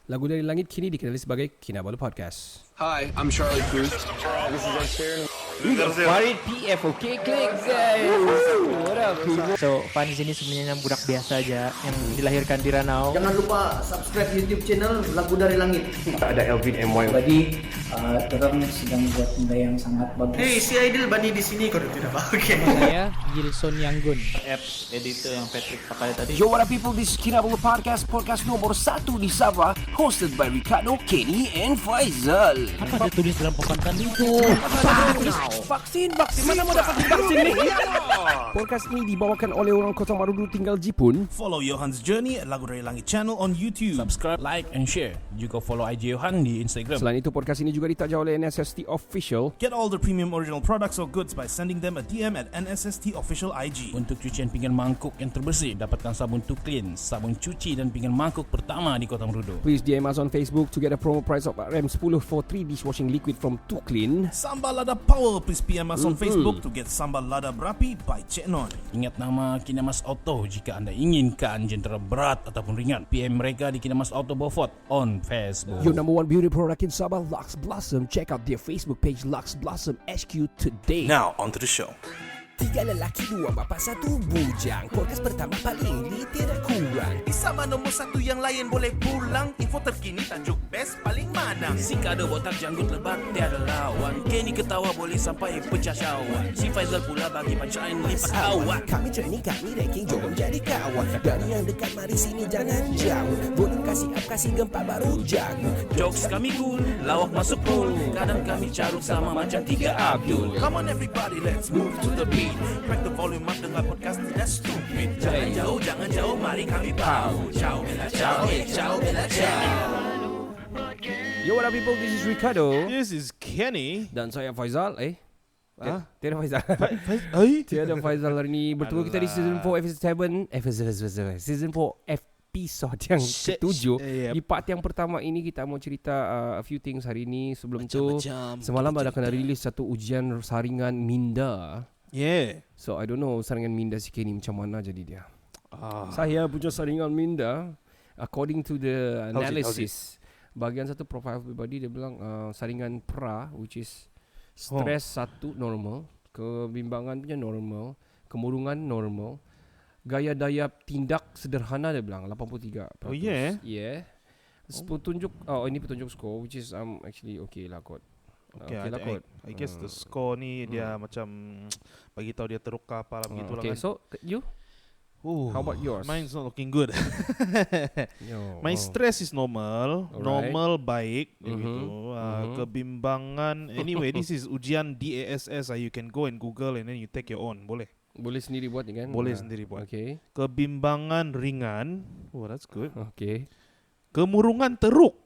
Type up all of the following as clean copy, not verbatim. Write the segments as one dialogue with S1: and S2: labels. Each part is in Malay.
S1: Lagu dari Langit kini dikenali sebagai Kinabalu Podcast.
S2: Hi, I'm Charlie Puth.
S3: This is Ed Sheeran.
S4: Farid PF, okay, click guys. What up?
S5: So, Fan di sini sebenarnya budak biasa aja yang dilahirkan di Ranau.
S6: Jangan lupa subscribe YouTube channel Lagu Dari Langit.
S4: Ada Elvin MY.
S7: Jadi, orang sedang buat benda yang sangat bagus.
S6: Hey, si Aidil Bani di sini kau tidak apa? Okay.
S5: Saya Gilson Yanggun.
S3: Apps editor yang Patrick pakai tadi.
S1: Yo, what up people, this is Kinabalu Podcast, podcast nomor 1 di Sabah, hosted by Ricardo, Kenny and Faizal.
S7: Apa dia tulis dalam papan tadi itu?
S1: Vaksin, mana mau dapat vaksin ni? Podcast ini dibawakan oleh orang Kota Marudu tinggal Jipun.
S8: Follow Johan's Journey at Lagu Dari Langit channel on YouTube.
S7: Subscribe, like and share. Juga follow IG Johan di Instagram.
S1: Selain itu, podcast ini juga ditaja oleh NSST Official.
S8: Get all the premium original products or goods by sending them a DM at NSST Official IG.
S7: Untuk cucian pinggan mangkuk yang terbersih, dapatkan sabun Tuklin, sabun cuci dan pinggan mangkuk pertama di Kota Marudu.
S1: Please DM us on Facebook to get a promo price of RM10 for 3 dishwashing liquid from Tuklin.
S8: Sambal Lada Power, please PM us on Facebook to get Sambal Lada Berapi by Cik Non.
S7: Ingat nama Kinamas Auto jika anda inginkan jentera berat ataupun ringan. PM mereka di Kinamas Auto Beaufort on Facebook.
S1: Your number one beauty product in Sabah, Lux Blossom. Check out their Facebook page, Lux Blossom HQ today.
S8: Now, on to the show.
S1: 3 lelaki, 2 bapa, 1 bujang. Podcast pertama paling lit, tiada kurang.
S8: Di Sabah nombor 1 yang lain boleh pulang. Info terkini tajuk best paling mana.
S7: Si Kado botak janggut lebat tiada lawan. Kenny ketawa boleh sampai pecah syawak. Si Faizal pula bagi punchline lipat kawan.
S1: Kami training, kami ranking, jom jadi kawan. Dari yang dekat, mari sini jangan jauh. Volume kasih up, kasih gempa baru jago.
S7: Jokes kami cool, lawak masuk pool. Kadang kami carut sama macam 3 Abdul.
S8: Come on everybody, let's move to the beat. Crack the volume up, dengar podcast tidak stupid. Jangan jauh, mari kami bau. Ciao, bella, ciao, ciao, bella, ciao.
S1: Yo, what up people, this is Ricardo.
S8: This is Kenny.
S1: Dan saya Faizal. Tiada Faizal. Tiada Faizal hari ni. Bertemu kita di season 4 Season 4 episode yang ketujuh. Di part yang pertama ini kita mau cerita a few things hari ni. Sebelum tu, semalam ada kena rilis satu ujian saringan minda.
S8: Yeah.
S1: So I don't know saringan minda si Kenny macam mana jadi dia. Saya punya saringan minda, according to the analysis, bahagian satu profile pribadi dia bilang saringan pra, which is stress 1 normal, kebimbangan punya normal, kemurungan normal, gaya daya tindak sederhana dia bilang 83%.
S8: Oh yeah.
S1: Yeah. Petunjuk ini petunjuk score, which is actually okay lah kot.
S8: Okay
S1: lah kot.
S8: I guess the score ni dia macam bagi tahu dia teruk ke apa lah begitu lah
S1: okay,
S8: kan.
S1: so you? How about yours?
S8: Mine's not looking good. My stress is normal.
S1: Alright.
S8: Normal baik begitu. Kebimbangan. Anyway, this is ujian DASS. You can go and Google and then you take your own. Boleh.
S1: Boleh sendiri buat ni kan?
S8: Boleh sendiri buat.
S1: Okay.
S8: Kebimbangan ringan. Oh, that's good.
S1: Okay.
S8: Kemurungan teruk.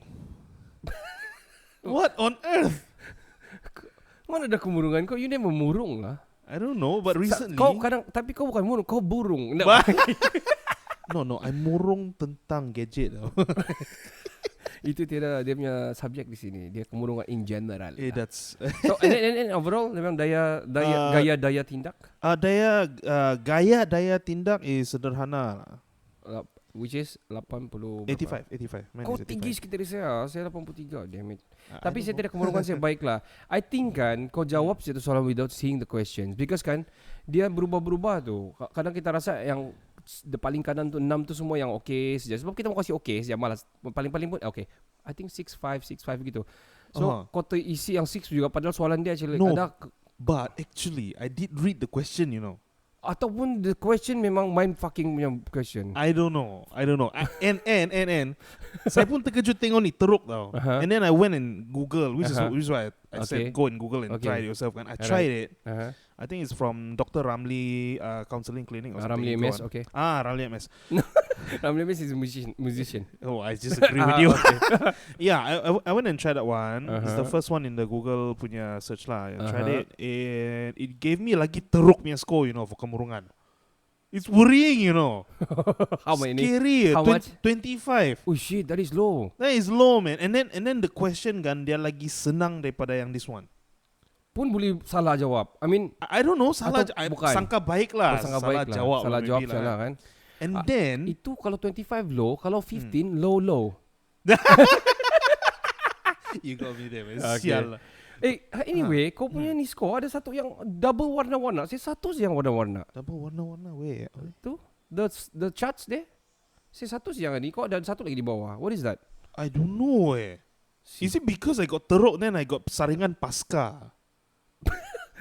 S8: What on earth?
S1: Mana ada kemurungan kau? You never murung lah.
S8: I don't know, but recently
S1: Kau kadang, tapi kau bukan murung, kau burung.
S8: No, I murung tentang gadget tau.
S1: Itu tiada dia punya subjek di sini. Dia kemurungan in general.
S8: That's
S1: So and overall memang gaya daya tindak.
S8: Gaya daya tindak is sederhana lah.
S1: Which is 85.
S8: 85. Mine
S1: Kau
S8: is 85.
S1: tinggi sikit dari saya 83. Damn it. Tapi saya tidak kemurungan saya baik lah. I think kan kau jawab satu soalan without seeing the questions. Because kan dia berubah-berubah tu. Kadang kita rasa yang paling kanan tu 6 tu semua yang okay saja. Sebab kita mau kasih okay saja, malas. Paling-paling pun okay. I think 6-5 gitu. So kau isi yang 6 juga padahal soalan dia actually ada.
S8: But actually I did read the question, you know.
S1: Ataupun the question memang mind fucking punya question.
S8: I don't know. And saya pun terkejut tengok ni teruk tau. And then I went and Google, which is why I said go and Google and try it yourself. And I tried it. I think it's from Dr. Ramli Counseling Clinic or something.
S1: Ramli MS, okay.
S8: Ramli MS.
S1: Ramli MS is a musician.
S8: Oh, I just agree with you. Yeah, I went and tried that one. It's the first one in the Google punya search lah. I tried it and it gave me lagi teruk punya score, you know, for kemurungan. It's worrying, you know.
S1: How many?
S8: Scary.
S1: How much?
S8: 25.
S1: Oh shit, that is low.
S8: That is low, man. And then the question kan dia lagi senang daripada yang this one.
S1: Pun boleh salah jawab. I mean,
S8: I don't know, salah
S1: bukan.
S8: sangka baik lah.
S1: Sangka baik lah. Salah jawab
S8: lah.
S1: salah kan.
S8: And then
S1: itu kalau 25 low, kalau 15 low.
S8: You got me there, man.
S1: Okay.
S8: Sial lah.
S1: Anyway, kau punya ni score ada satu yang double warna-warna. Satu yang warna-warna.
S8: Double warna-warna, where?
S1: Tu, the charts there. Satu yang ni, kau ada satu lagi di bawah. What is that?
S8: I don't know, Is it because I got teruk then I got saringan pasca?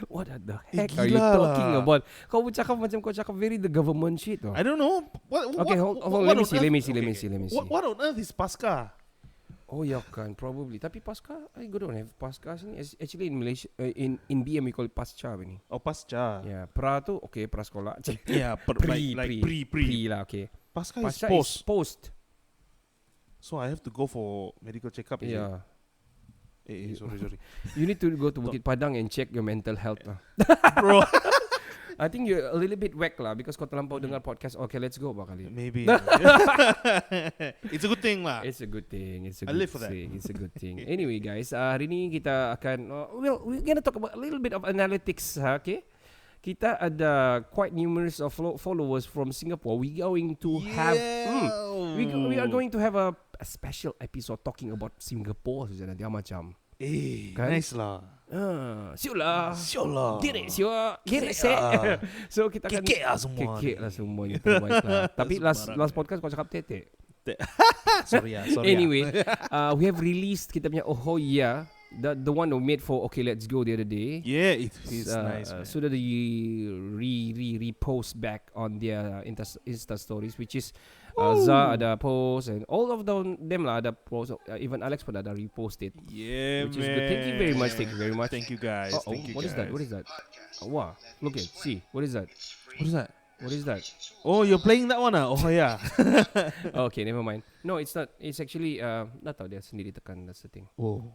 S1: What the heck are you
S8: gila
S1: talking
S8: lah.
S1: about? Kau bercakap macam kau cakap very the government shit.
S8: I don't know.
S1: Okay, hold on. Let me see.
S8: What on earth is pasca?
S1: Oh ya kan, probably. Tapi pasca, I don't have pasca sini. Actually in Malaysia, in BM we call it pasca ni.
S8: Oh, pasca.
S1: Yeah, pra tu okay, prasekolah.
S8: Yeah, pre
S1: lah, okay.
S8: Pasca is
S1: Pasca
S8: post.
S1: is post.
S8: So I have to go for medical checkup. Is
S1: Yeah.
S8: it? Sorry.
S1: You need to go to Bukit Padang and check your mental health lah.
S8: Bro.
S1: I think you're a little bit whack lah because kau terlampau dengar podcast. Okay, let's go bakali.
S8: Maybe. It's a good thing lah.
S1: It's a good thing.
S8: I live for that.
S1: It's a good thing. Anyway, guys, hari ni kita akan we're gonna talk about a little bit of analytics, okay? Kita ada quite numerous of followers from Singapore. We going to have we are going to have a special episode talking about Singapore saja nanti macam. Kan?
S8: Nice lah.
S1: Siul lah. Get it. So kita akan
S8: Kekek lah semua.
S1: Kekek lah semuanya terbaik lah. Tapi last podcast kau cakap tete.
S8: Sorry.
S1: Anyway, we have released kita punya Oh Yeah, the one we made for Okay Let's Go the other day.
S8: Yeah, it is nice. Man.
S1: So that they repost back on their Insta stories, which is Za ada post and all of them lah ada post. Even Alex pun ada reposted.
S8: Yeah,
S1: which
S8: man.
S1: is good. Thank you very much.
S8: Thank you guys. Thank you
S1: What
S8: guys.
S1: is that? Wow, look at see. What is that? What is that?
S8: Oh, you're playing that one ah? Oh yeah.
S1: Okay, never mind. No, it's not. It's actually tak tahu dia sendiri tekan. That's the thing.
S8: Oh.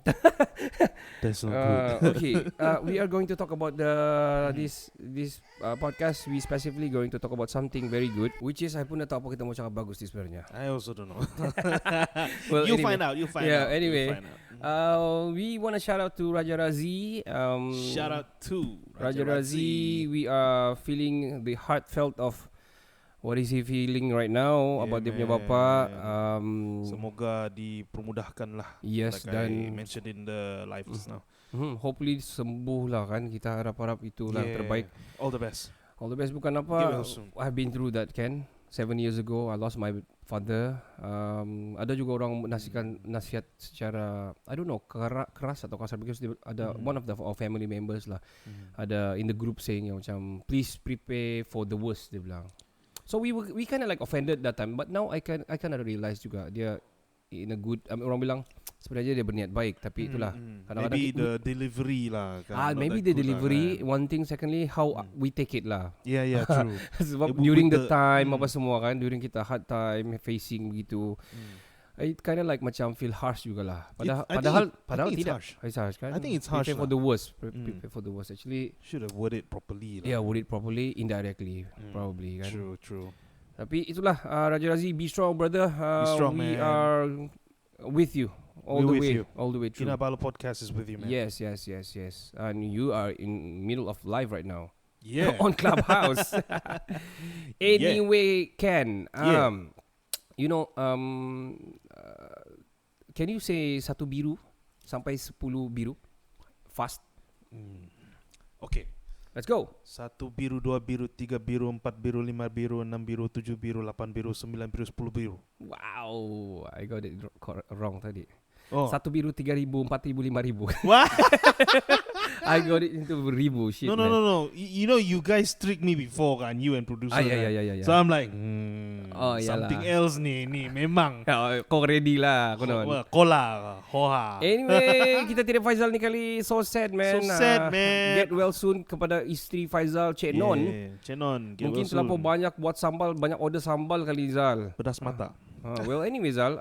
S8: That's not good.
S1: Okay, we are going to talk about this podcast. We specifically going to talk about something very good, which is I pun tak tahu apa kita mau cakap bagus ni sebenarnya.
S8: I also don't know.
S1: Well,
S8: You
S1: anyway.
S8: find out.
S1: Yeah, anyway.
S8: You find out.
S1: We want to shout out to Raja Razi.
S8: Shout out to
S1: Raja Razi. We are feeling the heartfelt of what is he feeling right now about dia punya bapa.
S8: Semoga dipermudahkan lah.
S1: Yes,
S8: like
S1: dan
S8: I mentioned in the live just now.
S1: Hopefully sembuh lah kan. Kita harap-harap itulah terbaik.
S8: All the best.
S1: All the best. Bukan
S8: Get
S1: apa,
S8: well soon.
S1: I've been through that, Ken. 7 years ago I lost my father. Ada juga orang nasihat secara I don't know keras atau kasar because ada one of our family members lah ada in the group saying yang macam please prepare for the worst, dia bilang. So we kind of like offended that time, but now I kind of realize juga dia in a good orang bilang sebenarnya dia berniat baik, tapi itulah kadang-kadang
S8: maybe the delivery lah kan.
S1: maybe the delivery lah, one thing, secondly how we take it lah.
S8: Yeah, true.
S1: Sebab during the time apa semua kan, during kita hard time facing begitu, it kind of like macam feel harsh jugalah. Padahal tidak
S8: harsh.
S1: It's harsh kan.
S8: I think it's harsh
S1: Prepare for the worst. Prepare for the worst. Actually
S8: should have worded properly lah.
S1: yeah, word it properly indirectly probably kan.
S8: True.
S1: Tapi itulah Raja Razi, be strong brother.
S8: Be strong,
S1: we
S8: man.
S1: are with you all the way through.
S8: Kinabalu podcast is with you, man.
S1: Yes. And you are in middle of live right now.
S8: Yeah.
S1: On Clubhouse. Anyway, Ken, you know, can you say 1 biru sampai 10 biru fast?
S8: Okay.
S1: Let's go.
S8: 1 biru, 2 biru, 3 biru, 4 biru, 5 biru, 6 biru, 7 biru, 8 biru, 9 biru, 10 biru.
S1: Wow, I got it wrong tadi.
S8: Oh.
S1: 1 biru, 3,000, 4,000, 5,000.
S8: What?
S1: I got it into ribu shit.
S8: No. You know, you guys tricked me before kan, you and producer.
S1: Yeah.
S8: So I'm like, something else ni memang.
S1: Kau ready lah.
S8: Kola, hoha.
S1: Anyway, kita tidak Faizal ni kali. So sad man.
S8: So sad, man.
S1: Get well soon kepada isteri Faizal, Cik Non.
S8: Cik Non.
S1: Mungkin terlalu banyak buat sambal, banyak order sambal kali Zal.
S8: Pedas mata.
S1: Well anyway Zal,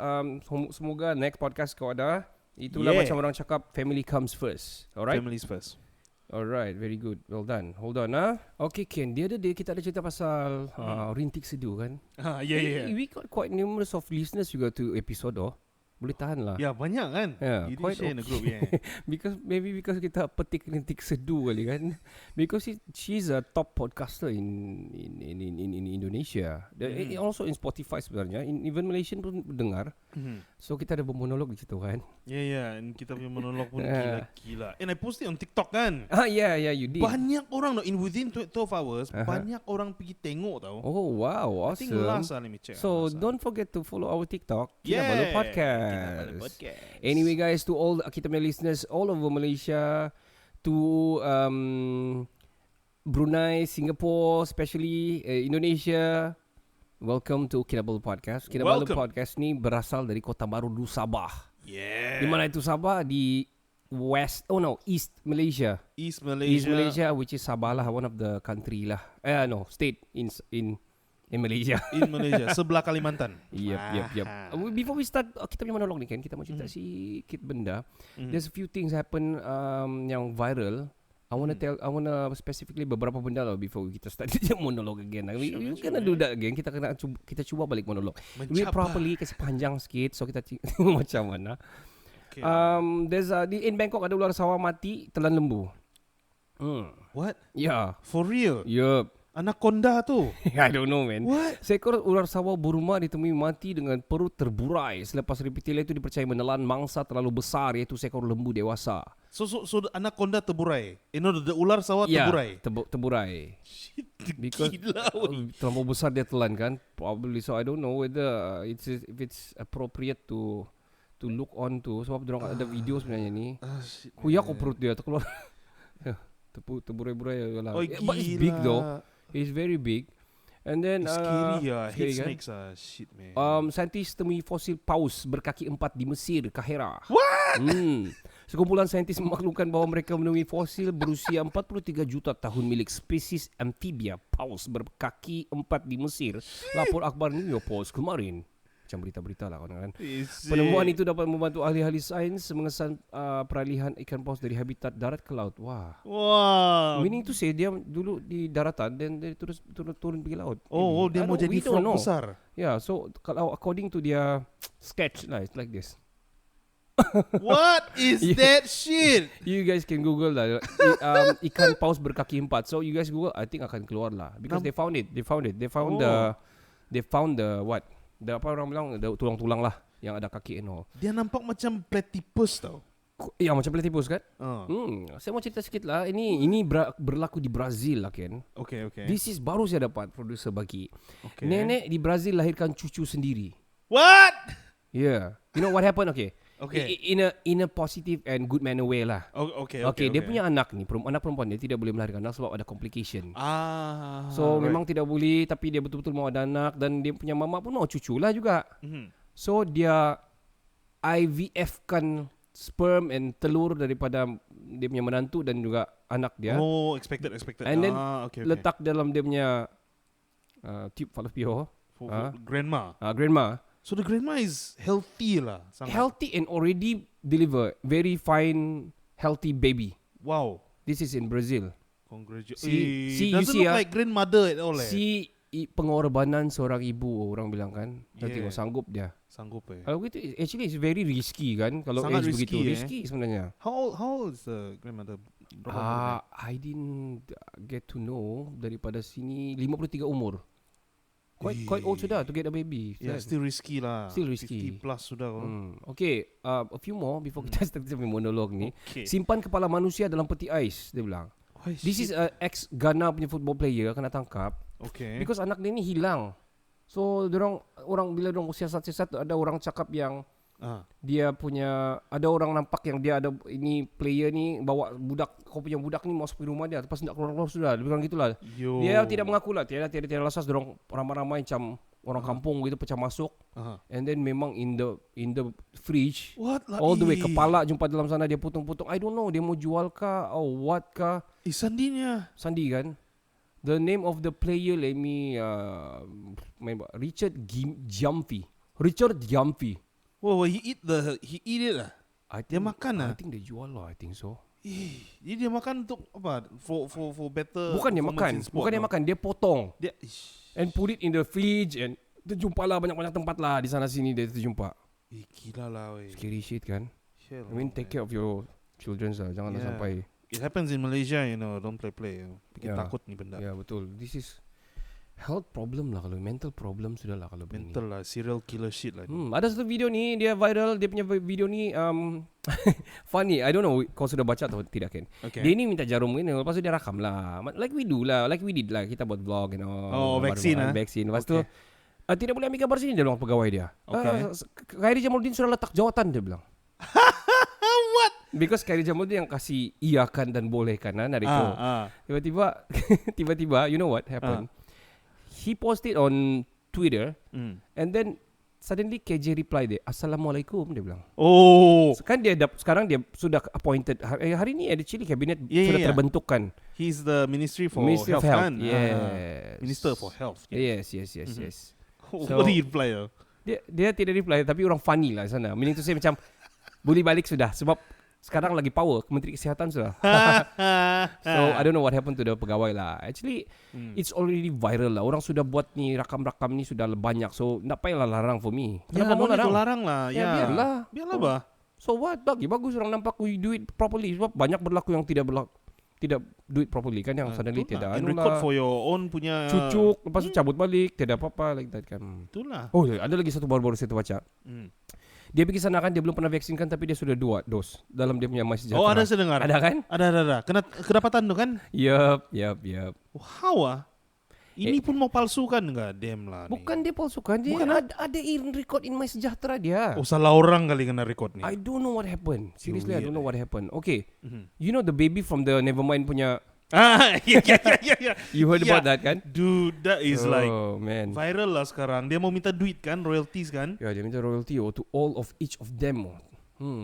S1: semoga next podcast kau ada. Itulah macam orang cakap, family comes first. Alright?
S8: Families first.
S1: Alright, very good. Well done. Hold on Okay Ken, the other day kita ada cerita pasal rintik seduh kan.
S8: Yeah.
S1: We got quite numerous of listeners juga to episode boleh tahan lah.
S8: Ya, banyak kan?
S1: Yeah,
S8: You
S1: quite
S8: did share in the group, yeah.
S1: because kita petik rintik seduh kali kan. Because she's a top podcaster in Indonesia. Also in Spotify sebenarnya. Even Malaysian pun dengar. So kita ada bermonolog di situ kan.
S8: Yeah. And kita punya monolog pun gila. And I posted on TikTok kan.
S1: Yeah, you did.
S8: Banyak orang within 12 hours, banyak orang pergi tengok tau.
S1: Oh wow,
S8: I think
S1: awesome.
S8: last let me check.
S1: So don't forget to follow our TikTok, Kinabalu Podcast.
S8: Kinabalu Podcast.
S1: Anyway guys, to all kita punya listeners all over Malaysia, to Brunei, Singapore, especially Indonesia, welcome to Kinabalu Podcast. Kinabalu Podcast ni berasal dari Kota Baru Dulu, Sabah.
S8: Yeah.
S1: Di mana itu Sabah? Di East Malaysia.
S8: East
S1: East Malaysia, which is Sabah lah, one of the country lah. State in Malaysia.
S8: In Malaysia, sebelah Kalimantan.
S1: Yep. Before we start, kita punya monolog ni kan, kita mau cerita sikit benda. There's a few things happen yang viral. I wanna specifically beberapa benda lah before kita start monolog again. We gonna do that again. Kita cuba balik monolog. We properly kasih panjang sikit so kita tengok macam mana.
S8: Okay.
S1: There's in Bangkok ada ular sawah mati telan lembu.
S8: What?
S1: Yeah.
S8: For real?
S1: Yup.
S8: Anaconda tu.
S1: I don't know man.
S8: What?
S1: Seekor ular sawah Burma ditemui mati dengan perut terburai selepas reptil itu dipercaya menelan mangsa terlalu besar, iaitu seekor lembu dewasa.
S8: So anaconda terburai. The ular sawah terburai.
S1: Terburai.
S8: Shit,
S1: Because terlalu besar dia telan kan. Probably so. I don't know whether if it's appropriate to look on to. Sebab dorang ada video sebenarnya ni. Kuyak ko perut dia terkeluar. Terburai-burai lah. But it's big though. It's very big. And then
S8: it's scary
S1: scary,
S8: hate
S1: kan?
S8: snakes shit man.
S1: Saintis temui fosil paus berkaki 4 di Mesir, Kahira.
S8: What?
S1: Sekumpulan saintis memaklumkan bahawa mereka menemui fosil berusia 43 juta tahun milik spesies amphibia paus berkaki 4 di Mesir. Lapor akhbar New York Post kemarin. Macam berita-berita lah kan. Penemuan itu dapat membantu ahli-ahli sains mengesan peralihan ikan paus dari habitat darat ke laut.
S8: Wow.
S1: Meaning to say dia dulu di daratan dan dia terus turun pergi laut.
S8: Oh, dia mau jadi frog besar.
S1: Yeah, so kalau according to their sketch lah, it's like this.
S8: What is that shit?
S1: You guys can Google lah. Ikan paus berkaki 4. So you guys Google, I think akan keluar lah because they found it. They found the what? Apa orang bilang tulang-tulang lah yang ada kaki and all.
S8: Dia nampak macam platypus tau.
S1: Ya macam platypus kan? Saya mau cerita sikit lah. Ini berlaku di Brazil lah kan.
S8: Okay.
S1: This is baru saya dapat producer bagi. Nenek di Brazil lahirkan cucu sendiri.
S8: What?
S1: Yeah. You know what happened? Okay. In a positive and good manner way lah.
S8: Okay.
S1: Dia punya anak ni, anak perempuan dia tidak boleh melahirkan anak sebab ada complication.
S8: right.
S1: So memang tidak boleh, tapi dia betul-betul mau ada anak dan dia punya mama pun mau cucu lah juga. So dia IVF-kan sperm and telur daripada dia punya menantu dan juga anak dia.
S8: Oh, expected.
S1: And then
S8: okay.
S1: letak dalam dia punya tube fallopian
S8: grandma.
S1: Grandma.
S8: So the grandma is healthy lah. Sangat.
S1: Healthy and already deliver very fine healthy baby.
S8: Wow.
S1: This is in Brazil.
S8: Congratulations.
S1: Doesn't
S8: look like grandmother at all.
S1: Pengorbanan seorang ibu orang bilang kan. Tengok sanggup dia.
S8: Sanggup
S1: Kalau gitu actually it's very risky kan. Kalau
S8: sangat
S1: age
S8: risky,
S1: begitu risky sebenarnya.
S8: How old is the grandmother?
S1: I didn't get to know daripada sini 53 umur. Quite old sudah to get a baby.
S8: Yeah, still risky lah.
S1: Still risky.
S8: 50 plus sudah.
S1: Okay, a few more before kita start monolog ni.
S8: Okay.
S1: Simpan kepala manusia dalam peti ais, dia bilang. This is a ex-Ghana punya football player kena tangkap.
S8: Okay.
S1: Because anak dia ni hilang. So orang bila dorang siasat-siasat ada orang cakap yang dia punya ada orang nampak yang dia ada ini player ni bawa kau punya budak ni masuk ke rumah dia lepas tak keluar sudah. Dia bilang gitulah. Dia tidak mengaku lah. Tiada lasas dorang ramai-ramai macam orang kampung gitu pecah masuk. And then memang in the fridge.
S8: What?
S1: All the way kepala jumpa dalam sana dia potong-potong. I don't know dia mau jual kah or what kah. Sandi kan. The name of the player let me Richard Gyamfi.
S8: Oh, he eat it lah. Dia makan lah.
S1: I think dia jual lah. I think so.
S8: Dia makan untuk apa? For better.
S1: Bukan dia makan. Dia potong. And put it in the fridge and terjumpa lah banyak-banyak tempat lah di sana sini dia terjumpa.
S8: Gila lah weh.
S1: Scary shit kan. I mean take care of your children lah. Janganlah sampai.
S8: It happens in Malaysia, don't play. Bikin takut ni benda.
S1: Ya betul. This is health problem lah, kalau mental problem sudah lah kalau begini.
S8: Mental lah, serial killer shit lah.
S1: Ada satu video ni, dia viral, dia punya video ni funny. I don't know kau sudah baca atau tidak kan.
S8: Okay.
S1: Dia ni minta jarum ini, lepas tu dia rakam lah. Like we do lah, like we did lah. Kita buat vlog, you know.
S8: Vaksin lah.
S1: Vaksin. Lepas tu tidak boleh ambil gambar sini, dia bilang pegawai dia. Khairi Jamaluddin sudah letak jawatan, dia bilang.
S8: What?
S1: Because Khairi Jamaluddin yang kasih iyakan dan bolehkan hari itu. Tiba-tiba, you know what happened? He posted on Twitter, and then suddenly KJ reply dia, Assalamualaikum, dia bilang.
S8: Oh.
S1: Kan sekarang dia sudah appointed. Hari ni actually kabinet sudah terbentuk kan.
S8: He's the Ministry for
S1: Ministry
S8: Health,
S1: of Health.
S8: kan?
S1: Yes.
S8: Minister for Health.
S1: Yes. So,
S8: What did he reply?
S1: Dia tidak reply, tapi orang funny lah sana. Meaning to say macam boleh balik sudah, sebab sekarang lagi power Menteri Kesihatan sudah. So I don't know what happened to the pegawai lah. Actually it's already viral lah. Orang sudah buat ni, rakam-rakam ni sudah banyak. So tak payahlah larang for me. Kenapa mau larang?
S8: Larang lah. Ya, biarlah bah.
S1: So what? Bagus orang nampak we do it properly. Sebab banyak berlaku yang tidak do it properly kan, yang suddenly tidak
S8: and record for your own punya
S1: cucuk, lepas tu cabut balik, tidak apa-apa like that kan.
S8: Itulah.
S1: Oh, ada lagi satu baru-baru saya baca. Dia pergi sana kan, dia belum pernah vaksin kan, tapi dia sudah 2 dos dalam dia punya MySejahtera.
S8: Oh, ada saya dengar.
S1: Ada kan?
S8: Ada. Kedapatan tu kan?
S1: Yup.
S8: How Ini pun mau palsukan enggak? Damn lah.
S1: Bukan dia palsukan, dia ada in record in MySejahtera dia.
S8: Oh, salah orang kali kena record ni.
S1: I don't know what happened. Seriously, I don't know what happened. Okay. You know the baby from the Nevermind punya.
S8: Yeah.
S1: You heard about that kan?
S8: Dude, that is
S1: man.
S8: viral lah sekarang. Dia mau minta duit kan, royalties kan?
S1: Ya, dia minta royalty to all of each of them.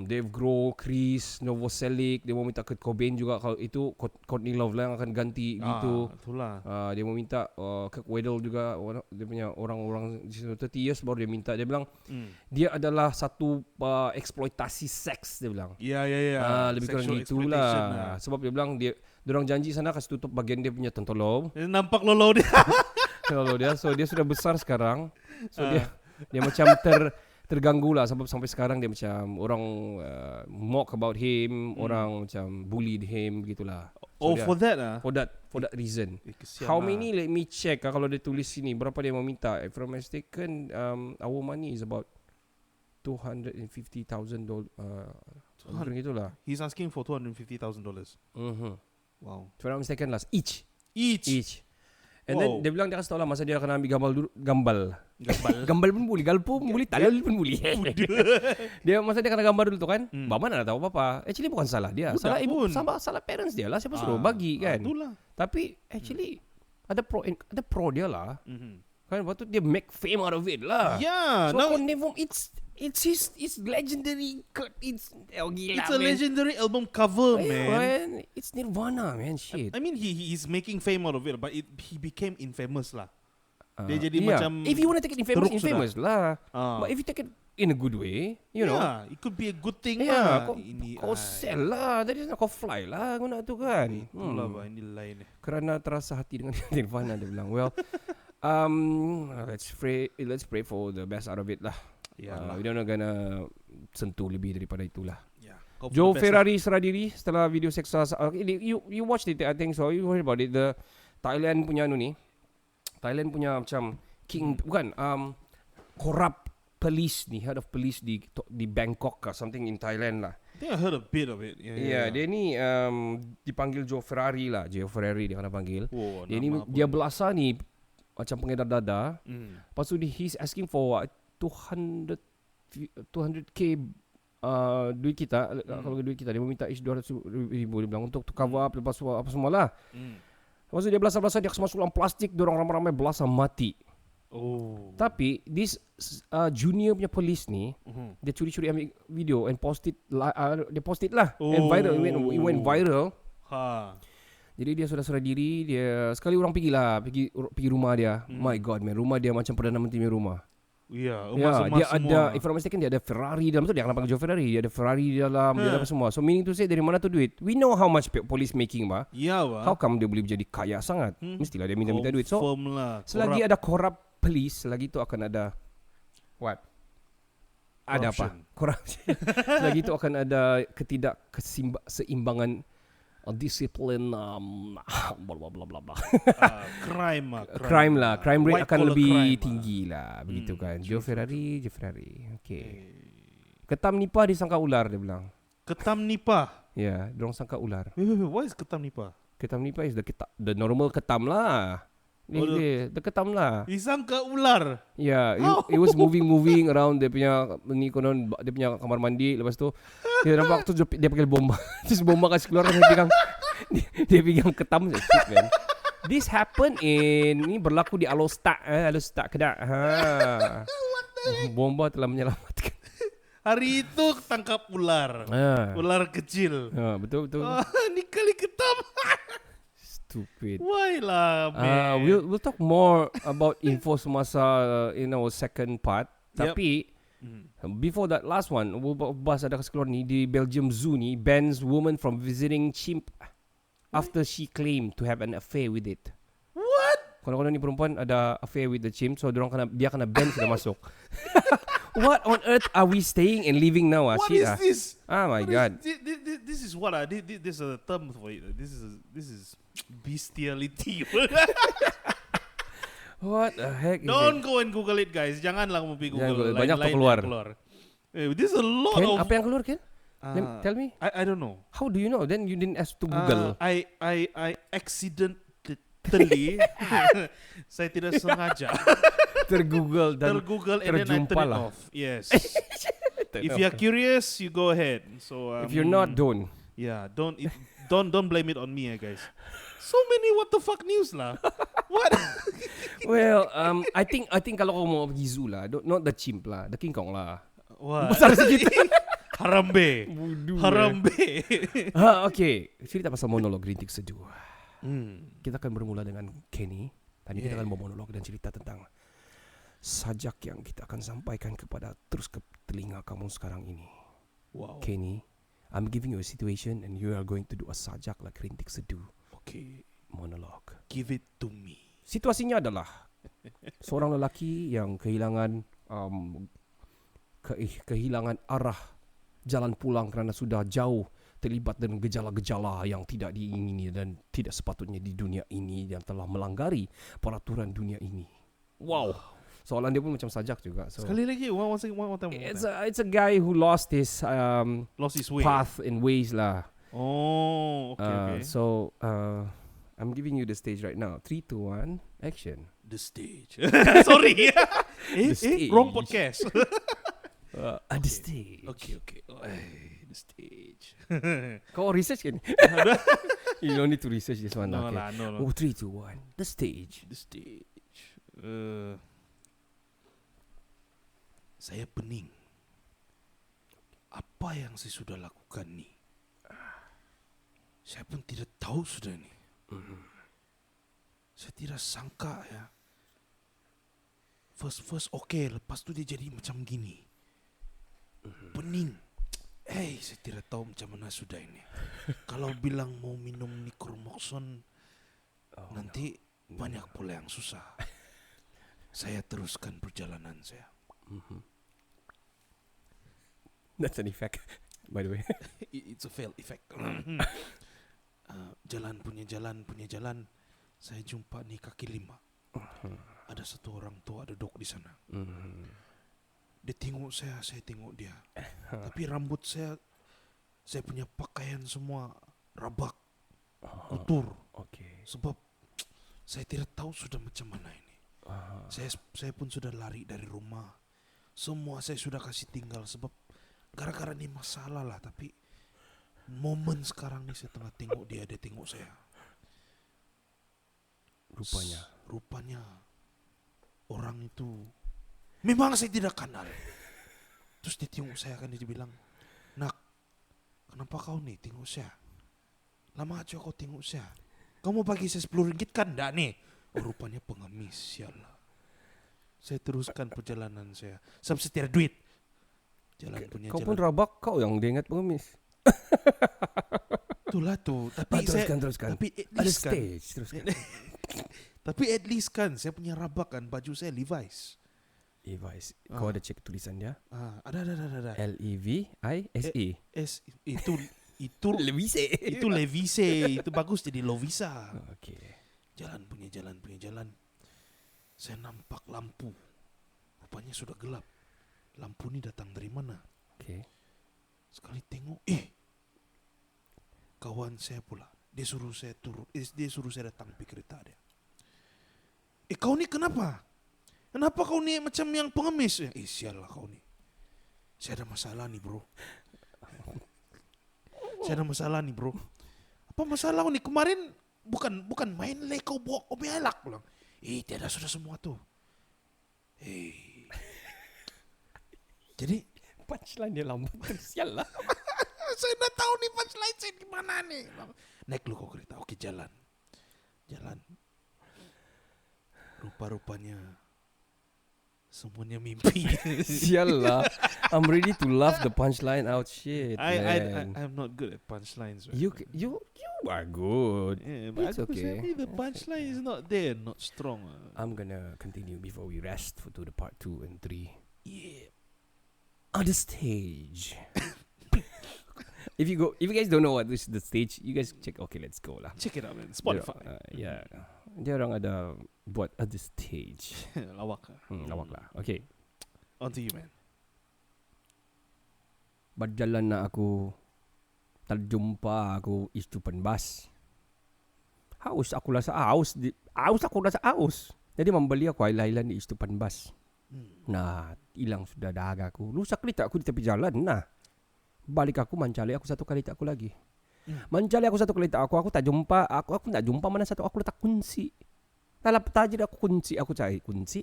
S1: Dave Grohl, Chris, Novoselic, dia mau minta Kurt Cobain juga. Kalau itu Courtney Love lah yang akan ganti gitu.
S8: Itulah.
S1: Dia mau minta Kirk Waddell juga, dia punya orang-orang 30 years baru dia minta. Dia bilang dia adalah satu eksploitasi seks, dia bilang.
S8: Ya.
S1: Lebih kurang itulah. Sebab dia bilang dia orang janji sana kasih tutup bagian dia punya tontolong.
S8: Nampak lolo dia.
S1: So dia sudah besar sekarang. So dia macam terganggu lah, sebab sampai sekarang dia macam orang mock about him, orang macam bullied him begitulah. So
S8: for that
S1: for that reason. How many, let me check kalau dia tulis sini berapa dia mau minta. If I'm mistaken, our money is about $250,000. Begitulah.
S8: He's asking for $250,000. Wow.
S1: If I'm mistaken lah, each. And then
S8: Wow.
S1: dia bilang dia kasih tahu lah masa dia akan ambil gambar dulu, Gambal pun boleh, galpo pun boleh, talal pun boleh. Dia masa dia kena gambar dulu tu kan, Bama nak tahu apa-apa. Actually bukan salah dia.
S8: Budak
S1: Salah ibu,
S8: pun.
S1: salah parents dia lah, siapa suruh bagi kan.
S8: Itulah.
S1: Tapi actually ada pro dia lah. Kan waktu dia make fame out of it lah.
S8: Yeah,
S1: So
S8: now
S1: Nevermind, it's legendary. It's gila,
S8: it's a
S1: man.
S8: legendary album cover,
S1: Yeah,
S8: man.
S1: It's Nirvana, man. Shit.
S8: I mean, he's making fame out of it, but he became infamous lah. Dia jadi
S1: yeah.
S8: macam
S1: If you want to take it infamous lah.
S8: Ah.
S1: But if you take it in a good way, you know.
S8: Yeah, it could be a good thing
S1: Yeah,
S8: lah.
S1: kau sell lah. Tadi kau fly lah guna tu kan.
S8: Itulah bah, ini lain.
S1: Kerana terasa hati dengan Nirvana, dia bilang. Well, let's pray for the best out of it lah. We don't gonna sentuh lebih daripada itulah.
S8: Yeah.
S1: Joe Ferrari serah diri setelah video seksa. You watched it, I think so. You heard about it. The Thailand punya ni. Thailand punya macam king, bukan, corrupt police ni, head of police di Bangkok or something in Thailand lah.
S8: I think I heard a bit of it.
S1: Yeah, dia ni dipanggil Joe Ferrari lah. Joe Ferrari dia kena panggil.
S8: Oh,
S1: Dia ni dia belasa ni macam pengedar dada. Lepas tu he's asking for 200k duit kita. Kalau duit kita dia meminta each 200,000 dia bilang untuk to cover up lepas apa semua lah. Lepas tu dia belasa-belasa, dia masuk dalam plastik, diorang ramai-ramai belasa mati.
S8: Oh.
S1: Tapi this junior punya polis ni, dia curi-curi ambil video and post it lah. And viral, it went viral. Jadi dia sudah serah diri, dia sekali orang pergi rumah dia. My God, man, rumah dia macam Perdana Menteri punya rumah.
S8: Yeah,
S1: Dia ada, if I'm mistaken, dia ada Ferrari dalam tu. Dia akan panggil Joe Ferrari. Dia ada Ferrari di dalam, dia ada apa semua. So meaning to say, dari mana tu duit? We know how much police making, bah.
S8: Yeah, bah.
S1: How come dia boleh jadi kaya sangat? Mestilah dia minta duit. So
S8: lah.
S1: selagi ada corrupt police, selagi itu akan ada what? Ada apa? Corruption. Selagi itu akan ada ketidakseimbangan discipline bla bla bla bla bla.
S8: Crime
S1: Crime rate
S8: White
S1: akan
S8: collar
S1: lebih
S8: crime
S1: tinggi lah begitu kan. Joe Ferrari. Okay. Ketam nipah disangka ular dia bilang.
S8: Ketam nipah.
S1: Ya, dorang sangka ular.
S8: Wait, what is ketam nipah?
S1: Ketam nipah is the normal ketam lah. The ketam lah.
S8: Disangka ular.
S1: Ya, it was moving around dia punya ni konon dia punya kamar mandi. Lepas tu dia nampak tu dia pakai bomba. Terus bomba kasih keluar dia pegang ketam. Shit, man. This happened ini berlaku di Alostak Kedah. Bomba telah menyelamatkan.
S8: Hari itu tangkap ular. Ular kecil.
S1: Betul.
S8: Ni kali ketam.
S1: Stupid.
S8: Why lah, man?
S1: We'll talk more about info semasa in our second part.
S8: Yep.
S1: Tapi before that last one, bahas ada kasi keluar ni di Belgium Zoo ni bans woman from visiting chimp after she claimed to have an affair with it.
S8: What?
S1: Kalau ni perempuan ada affair with the chimp, so dia kena ban sudah masuk. What on earth are we staying and living now?
S8: What is this?
S1: Oh my God.
S8: This is what this is a term for it. This is bestiality.
S1: What the heck is
S8: Don't
S1: it?
S8: go and Google it, guys. Janganlah pergi Google.
S1: Banyak
S8: Lain-lain
S1: keluar.
S8: yang keluar. This is a lot
S1: Ken,
S8: of.
S1: apa yang keluar Ken? Tell me.
S8: I don't know.
S1: How do you know? Then you didn't ask to Google.
S8: I accidentally saya tidak sengaja
S1: Tergoogle dan
S8: tergoogle and then I turn it off. Yes. If you are curious, you go ahead. So
S1: if you're not, don't.
S8: Yeah, don't blame it on me, guys. So many what the fuck news lah. What?
S1: Well, I think kalau kau mau pergi zoo lah, not the chimp lah, the King Kong lah.
S8: What?
S1: Besar sikit.
S8: Harambe. Harambe.
S1: Okay. Cerita pasal monolog Rintik Seduh. Kita akan bermula dengan Kenny. Tadi kita akan bermonolog dan cerita tentang sajak yang kita akan sampaikan terus ke telinga kamu sekarang ini.
S8: Wow.
S1: Kenny, I'm giving you a situation and you are going to do a sajak like Rintik Seduh.
S8: Okay.
S1: Monolog.
S8: Give it to me.
S1: Situasinya adalah seorang lelaki yang kehilangan kehilangan arah jalan pulang kerana sudah jauh terlibat dengan gejala-gejala yang tidak diingini dan tidak sepatutnya di dunia ini yang telah melanggar peraturan dunia ini. Wow. Soalan dia pun macam sajak juga. So,
S8: Sekali lagi, one time.
S1: it's a guy who lost his
S8: way.
S1: path and ways lah.
S8: Oh, okay.
S1: So I'm giving you the stage right now. 3, 2, 1, action.
S8: The stage. Sorry.
S1: stage.
S8: Wrong podcast.
S1: The stage.
S8: Okay. The stage.
S1: Kau research kan? You don't need to research this one.
S8: No
S1: okay.
S8: lah, no.
S1: 3, 2, 1. The stage.
S8: Saya pening. Apa yang saya sudah lakukan ni? Saya pun tidak tahu sudah ni. Saya tidak sangka ya. First okay, lepas tu dia jadi macam gini. Pening. Saya tidak tahu macam mana sudah ini. Kalau bilang mau minum Nicormoxon, nanti banyak pula yang susah. Saya teruskan perjalanan saya.
S1: That's an effect, by the way.
S8: It's a fail effect. Jalan punya jalan, saya jumpa ni kaki lima. Ada satu orang tua duduk di sana. Dia tengok saya tengok dia. Tapi rambut saya punya pakaian semua rabak, kotor.
S1: Okay.
S8: Sebab saya tidak tahu sudah macam mana ini. Saya pun sudah lari dari rumah. Semua saya sudah kasih tinggal sebab gara-gara ni masalah lah. Tapi momen sekarang ni saya tengah tengok dia tengok saya. Rupanya orang itu memang saya tidak kenal. Terus dia tengok saya kan, dia bilang, "Nak, kenapa kau ni tengok saya? Lama aja kau tengok saya. Kau mau bagi saya 10 ringgit kan? Nggak nih." Oh, rupanya pengemis, sialah. Saya teruskan perjalanan saya. Sebab saya tidak duit.
S1: Kau pun rabak, kau yang dia ingat pengemis.
S8: Itulah tu. Tapi
S1: teruskan.
S8: Tapi at
S1: Ada
S8: least kan.
S1: stage, teruskan.
S8: Tapi at least kan saya punya rabak kan, baju saya Levi's.
S1: Levi's. Kau ada cek tulisan dia?
S8: Ada.
S1: Levi's.
S8: Itu Itu
S1: Levise.
S8: itu Levise, itu bagus jadi Lovisa.
S1: Okay.
S8: Jalan. Saya nampak lampu. Rupanya sudah gelap. Lampu ini datang dari mana?
S1: Okay.
S8: Sekali tengok, kawan saya pula. Dia suruh saya turun. Dia suruh saya datang pergi kereta dia. Kau ni kenapa? Kenapa kau ni macam yang pengemis? Sial lah kau ni. Saya ada masalah nih bro. Apa masalah kau ni? Kemarin bukan main le kau bawa kau belak pulang. Tiada sudah semua tuh. Jadi
S1: Punchline dia lambat. Sial lah.
S8: saya dah tahu nih punchline saya di mana nih. Naik lu kau kereta. Oke, jalan. Rupa-rupanya semuanya mimpi.
S1: Sial lah. I'm ready to laugh the punchline out. Shit, man.
S8: I'm not good at punchlines. Right?
S1: You are good.
S8: Yeah, but
S1: It's okay.
S8: The punchline is not there, not strong.
S1: I'm gonna continue before we rest to the part 2 and 3.
S8: Yeah.
S1: On the stage. If you guys don't know what is the stage, you guys check. Okay, let's go lah.
S8: Check it out, man. Spotify.
S1: Yeah. Dia orang ada buat at the stage.
S8: Lawak.
S1: Lawak lah. Okay.
S8: On to you, man.
S1: Berjalan na aku, terjumpa aku istupan bas. Haus aku rasa aus. Jadi membeli aku air-airan di istupan bas. Nah, hilang sudah dahaga aku. Lusak kereta aku di tepi jalan. Nah, balik aku mencari aku satu kereta aku lagi. Mencari aku satu kereta aku tak jumpa. Aku tak jumpa mana satu aku letak kunci. Dalam tajir aku kunci, aku cari kunci.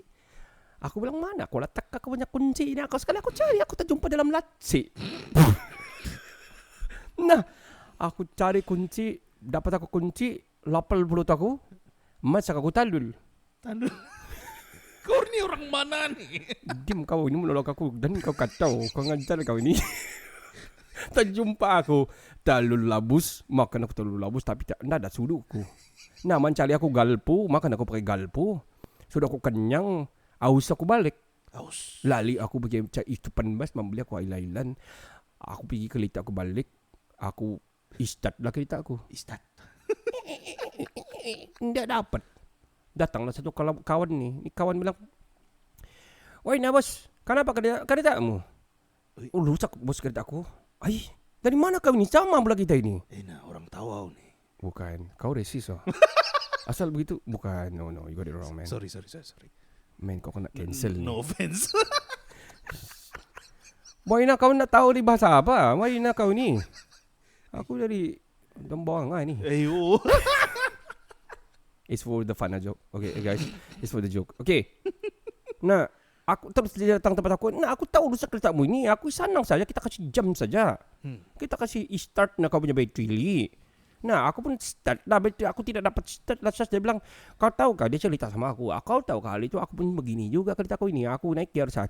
S1: Aku bilang mana aku letak aku punya kunci ini. Aku sekali aku cari, aku tak jumpa dalam laci. Nah, aku cari kunci, dapat aku kunci, lapel perut aku, masak aku tandul.
S8: Kau ni orang mana ni?
S1: Diam kau ini menolak aku dan kau kacau, kau ngajar kau ini. Tak jumpa aku talul labus, makan aku talul labus tapi tak ada suduku. Nah, mencari aku galpu, makan aku pakai galpu. Sudah aku kenyang, aus aku balik.
S8: Aus.
S1: Lali aku pergi cari istupan bas, membeli aku air-airan. Aku pergi kereta aku balik, aku istart lah kereta aku.
S8: Istart.
S1: Tidak dapat. Datanglah satu kawan ni. Ni kawan bilang, "Woi, nah bos, kenapa keretamu?" Oh, rusak bos kereta aku. Ay, dari mana kau ni? Sama pula kita ini.
S8: Nah, orang tahu ni.
S1: Bukan, kau resis oh. Asal begitu? Bukan, no, you got it wrong, man.
S8: Sorry.
S1: Man, kau kena cancel ni.
S8: No offense.
S1: Boy, nak kau nak tahu di bahasa apa? Boy, nak kau ni. Aku dari Dembang ni.
S8: Ayo.
S1: It's for the fun joke. Okay, guys. It's for the joke. Okay. Nah, aku terus dia datang tempat aku. Nah, aku tahu rusak keretamu ini. Aku senang saja. Kita kasih jam saja. Kita kasih start nak kau punya bateri. Nah, aku pun start lah bateri. Aku tidak dapat start lah. Dia bilang, kau tahu kah? Dia cerita sama aku. Kau tahu kah hal itu? Aku pun begini juga keretaku ini. Aku naik gear 1.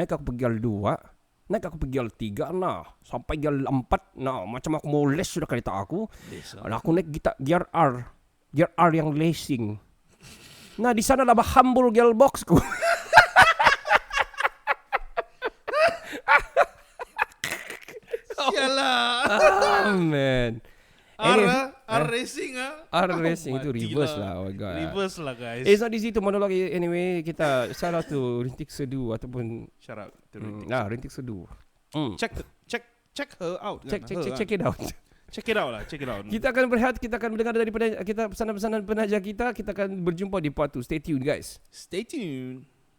S1: Naik aku pergi gear 2. Naik aku pergi gear 3. Nah, sampai gear 4. Nah, macam aku mau les sudah kereta aku. Nah, aku naik gear R. Gear R yang racing. Nah, di sana lah hambur gearboxku.
S8: Sialah.
S1: Man.
S8: R racing
S1: R racing itu reverse lah. Oh my God.
S8: Reverse lah guys.
S1: It's not easy to monolog. Anyway, kita shout out to Rintik Sedu ataupun
S8: Shout out to Rintik.
S1: Rintik Sedu.
S8: Check her out.
S1: Check it out.
S8: Check it out lah.
S1: Kita akan berehat, kita akan mendengar daripada kita pesanan-pesanan penaja kita. Kita akan berjumpa di part 2. Stay tuned guys.
S8: Stay tuned.